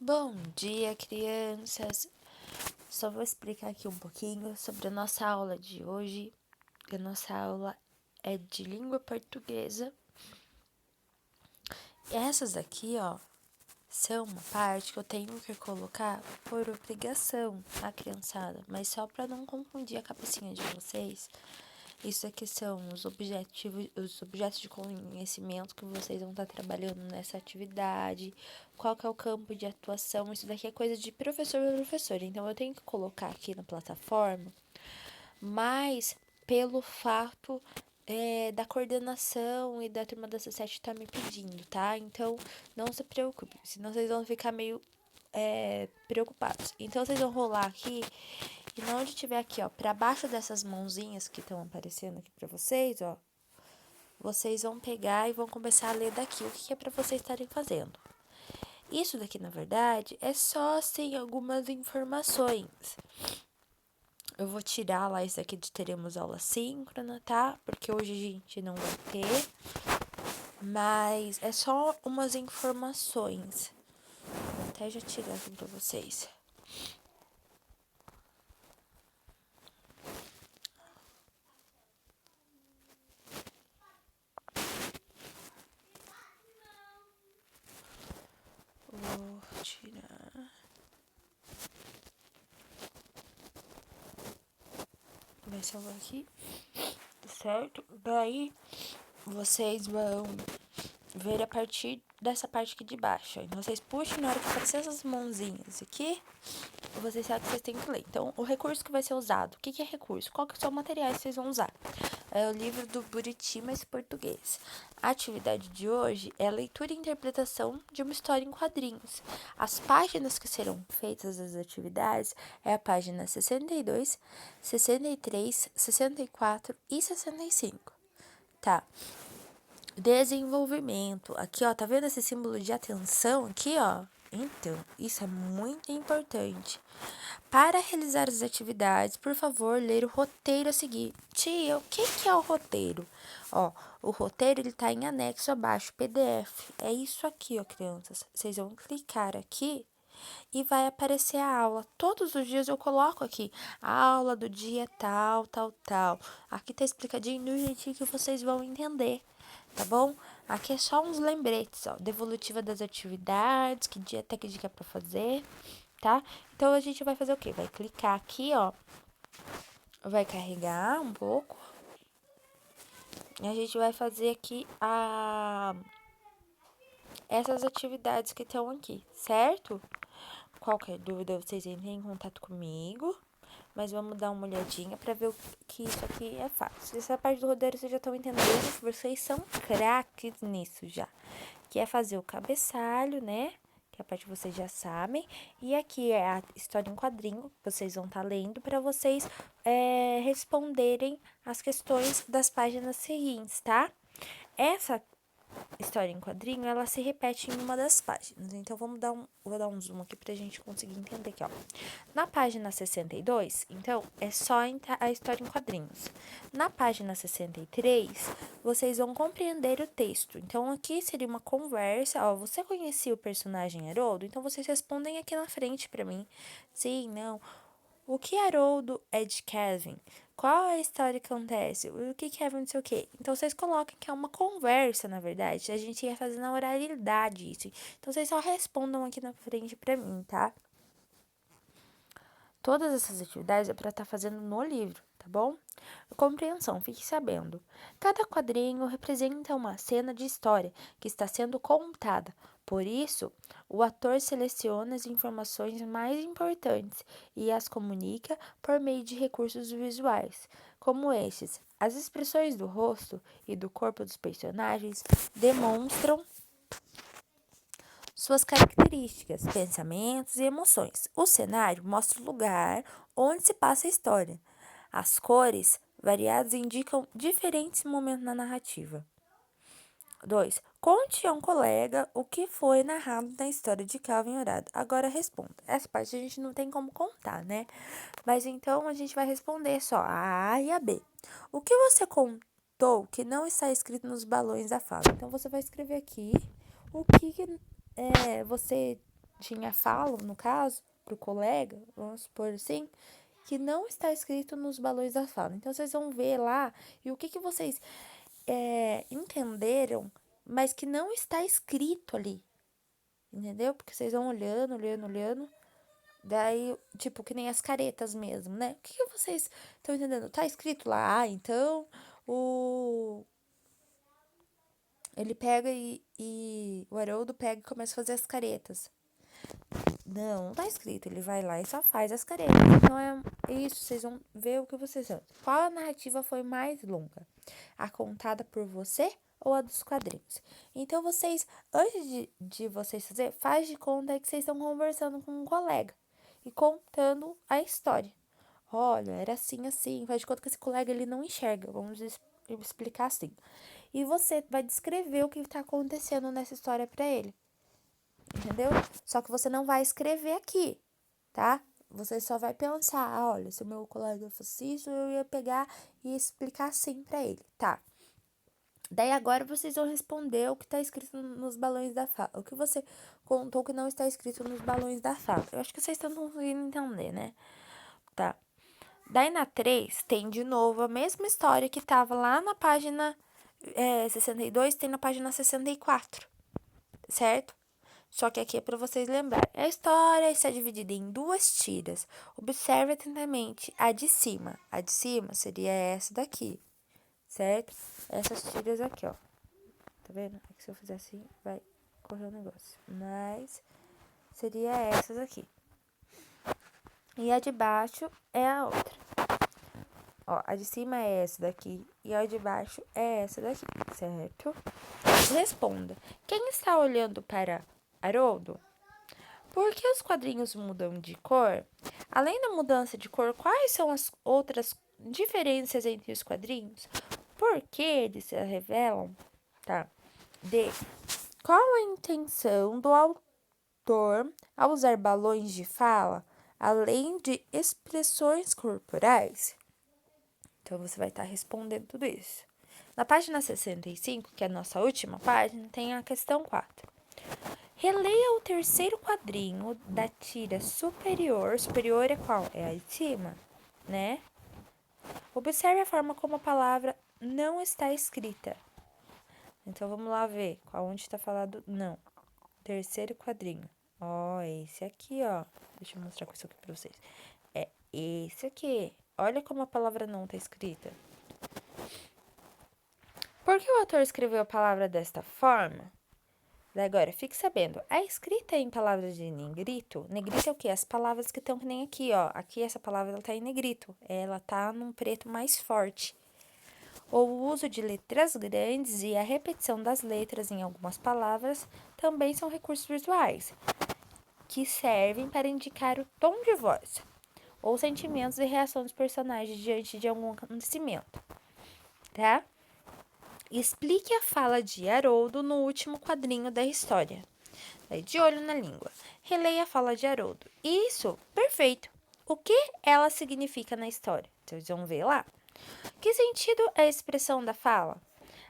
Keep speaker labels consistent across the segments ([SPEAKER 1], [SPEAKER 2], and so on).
[SPEAKER 1] Bom dia, crianças! Só vou explicar aqui um pouquinho sobre a nossa aula de hoje. A nossa aula é de língua portuguesa. Essas aqui, são uma parte que eu tenho que colocar por obrigação a criançada, mas só para não confundir a cabecinha de vocês. Isso aqui são os objetos de conhecimento que vocês vão estar trabalhando nessa atividade, qual que é o campo de atuação, isso daqui é coisa de professor para professor, então eu tenho que colocar aqui na plataforma, mas pelo fato da coordenação e da turma da C7 tá me pedindo, tá? Então não se preocupe, senão vocês vão ficar meio preocupados. Então vocês vão rolar aqui e na onde tiver aqui, para baixo dessas mãozinhas que estão aparecendo aqui para vocês, vocês vão pegar e vão começar a ler daqui o que é para vocês estarem fazendo. Isso daqui, na verdade, é só assim algumas informações. Eu vou tirar lá isso daqui de teremos aula síncrona, tá? Porque hoje a gente não vai ter. Mas é só umas informações. Vou até já tirar aqui pra vocês. Vou tirar. Vai salvar aqui. Certo? Daí vocês vão ver a partir dessa parte aqui de baixo. Então vocês puxam na hora que aparecer essas mãozinhas aqui, vocês sabem que vocês têm que ler. Então, o recurso que vai ser usado. O que é recurso? Qual que são os materiais que vocês vão usar? É o livro do Buriti, mas português. A atividade de hoje é a leitura e interpretação de uma história em quadrinhos. As páginas que serão feitas as atividades é a página 62, 63, 64 e 65. Tá? Desenvolvimento. Aqui, tá vendo esse símbolo de atenção aqui, Então, isso é muito importante. Para realizar as atividades, por favor, ler o roteiro a seguir. Tia, o que é o roteiro? O roteiro, ele tá em anexo abaixo, PDF. É isso aqui, crianças. Vocês vão clicar aqui e vai aparecer a aula. Todos os dias eu coloco aqui a aula do dia tal, tal, tal. Aqui tá explicadinho do jeitinho que vocês vão entender, tá bom? Aqui é só uns lembretes, devolutiva das atividades, que dia até que dia é pra fazer, tá? Então a gente vai fazer o quê? Vai clicar aqui, vai carregar um pouco. E a gente vai fazer aqui essas atividades que estão aqui, certo? Qualquer dúvida, vocês entrem em contato comigo. Mas vamos dar uma olhadinha para ver que isso aqui é fácil. Essa parte do roteiro vocês já estão entendendo, que vocês são craques nisso já. Que é fazer o cabeçalho, né? Que a parte que vocês já sabem. E aqui é a história em quadrinho, que vocês vão estar lendo para vocês responderem as questões das páginas seguintes, tá? Essa história em quadrinho, ela se repete em uma das páginas. Então, vou dar um zoom aqui pra gente conseguir entender aqui, Na página 62, então, é só a história em quadrinhos. Na página 63, vocês vão compreender o texto. Então, aqui seria uma conversa, você conhecia o personagem Haroldo? Então, vocês respondem aqui na frente pra mim. Sim, não. O que Haroldo é de Kevin? Qual é a história que acontece? O que Kevin não sei o quê? Então, vocês colocam que é uma conversa, na verdade. A gente ia fazer na oralidade isso. Então, vocês só respondam aqui na frente pra mim, tá? Todas essas atividades é para estar fazendo no livro, tá bom? Compreensão, fique sabendo. Cada quadrinho representa uma cena de história que está sendo contada. Por isso, o ator seleciona as informações mais importantes e as comunica por meio de recursos visuais, como estes. As expressões do rosto e do corpo dos personagens demonstram suas características, pensamentos e emoções. O cenário mostra o lugar onde se passa a história. As cores variadas indicam diferentes momentos na narrativa. 2. Conte a um colega o que foi narrado na história de Calvin Horácio. Agora responda. Essa parte a gente não tem como contar, né? Mas então a gente vai responder só a e a B. O que você contou que não está escrito nos balões da fala? Então você vai escrever aqui o que você falo, no caso, pro colega, vamos supor assim, que não está escrito nos balões da fala. Então, vocês vão ver lá e o que vocês entenderam, mas que não está escrito ali, entendeu? Porque vocês vão olhando, daí, tipo, que nem as caretas mesmo, né? O que vocês estão entendendo? Tá escrito lá, então, ele pega e o Haroldo pega e começa a fazer as caretas. Não tá escrito, ele vai lá e só faz as caretas. Então é isso, vocês vão ver o que vocês são. Qual a narrativa foi mais longa? A contada por você ou a dos quadrinhos? Então vocês, antes de vocês fazer, faz de conta que vocês estão conversando com um colega e contando a história. Olha, era assim, assim. Faz de conta que esse colega ele não enxerga. Vamos explicar assim. E você vai descrever o que está acontecendo nessa história para ele. Entendeu? Só que você não vai escrever aqui, tá? Você só vai pensar, olha, se o meu colega fosse isso, eu ia pegar e explicar assim pra ele, tá? Daí agora vocês vão responder o que tá escrito nos balões da fala. O que você contou que não está escrito nos balões da fala. Eu acho que vocês estão conseguindo entender, né? Tá. Daí na 3 tem de novo a mesma história que tava lá na página 62, tem na página 64, certo? Só que aqui é para vocês lembrarem. A história está dividida em duas tiras. Observe atentamente a de cima. A de cima seria essa daqui, certo? Essas tiras aqui, ó. Tá vendo? É que se eu fizer assim, vai correr o negócio. Mas seria essas aqui. E a de baixo é a outra. Ó, a de cima é essa daqui e a de baixo é essa daqui, certo? Responda. Quem está olhando para Haroldo? Por que os quadrinhos mudam de cor? Além da mudança de cor, quais são as outras diferenças entre os quadrinhos? Por que eles se revelam? Tá. D. Qual a intenção do autor ao usar balões de fala, além de expressões corporais? Então, você vai estar respondendo tudo isso. Na página 65, que é a nossa última página, tem a questão 4. Releia o terceiro quadrinho da tira superior. Superior é qual? É a de cima, né? Observe a forma como a palavra não está escrita. Então, vamos lá ver onde está falado não. Terceiro quadrinho. Ó, esse aqui, ó. Deixa eu mostrar com isso aqui pra vocês. É esse aqui. Olha como a palavra não está escrita. Por que o autor escreveu a palavra desta forma? Agora, fique sabendo, a escrita em palavras de negrito, negrito é o quê? As palavras que estão que nem aqui, ó. Aqui essa palavra ela tá em negrito, ela tá num preto mais forte. O uso de letras grandes e a repetição das letras em algumas palavras também são recursos visuais, que servem para indicar o tom de voz ou sentimentos e reação dos personagens diante de algum acontecimento, tá? Explique a fala de Haroldo no último quadrinho da história. De olho na língua. Releia a fala de Haroldo. Isso, perfeito. O que ela significa na história? Então, vocês vão ver lá. Que sentido é a expressão da fala?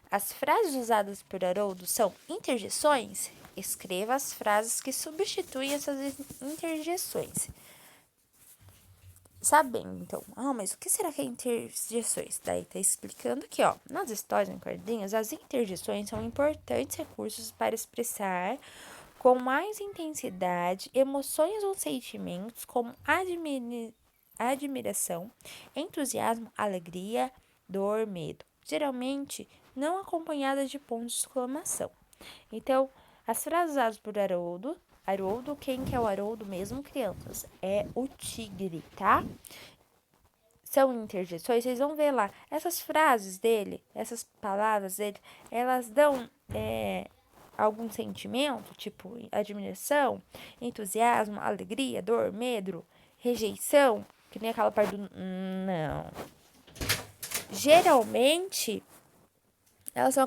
[SPEAKER 1] As frases usadas por Haroldo são interjeções? Escreva as frases que substituem essas interjeções. Sabendo, então, mas o que será que é interjeções? Daí tá explicando aqui, ó. Nas histórias em quadrinhos, as interjeções são importantes recursos para expressar com mais intensidade emoções ou sentimentos como admiração, entusiasmo, alegria, dor, medo. Geralmente não acompanhadas de pontos de exclamação. Então, as frases usadas por Haroldo, quem que é o Haroldo mesmo, crianças? É o tigre, tá? São interjeções, vocês vão ver lá. Essas frases dele, essas palavras dele, elas dão algum sentimento, tipo admiração, entusiasmo, alegria, dor, medo, rejeição, que nem aquela parte do não. Geralmente, elas são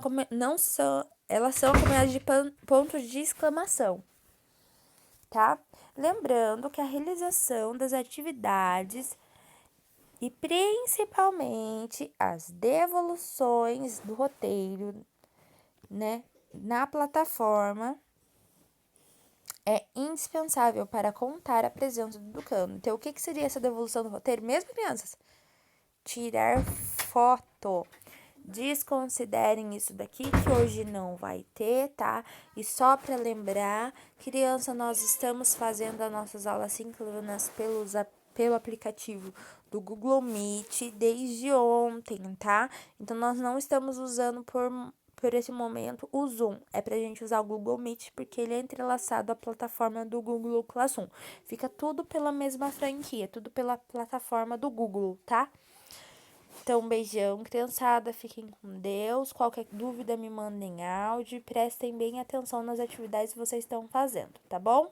[SPEAKER 1] acompanhadas de pontos de exclamação, tá? Lembrando que a realização das atividades e principalmente as devoluções do roteiro, né, na plataforma é indispensável para contar a presença do educando. Então, o que seria essa devolução do roteiro mesmo, crianças? Tirar foto. Desconsiderem isso daqui que hoje não vai ter, tá? E só para lembrar, criança, nós estamos fazendo as nossas aulas síncronas pelo aplicativo do Google Meet desde ontem, tá? Então, nós não estamos usando por esse momento o Zoom. É pra gente usar o Google Meet porque ele é entrelaçado à plataforma do Google Classroom. Fica tudo pela mesma franquia, tudo pela plataforma do Google, tá? Então, um beijão, criançada. Fiquem com Deus. Qualquer dúvida, me mandem áudio. E prestem bem atenção nas atividades que vocês estão fazendo, tá bom?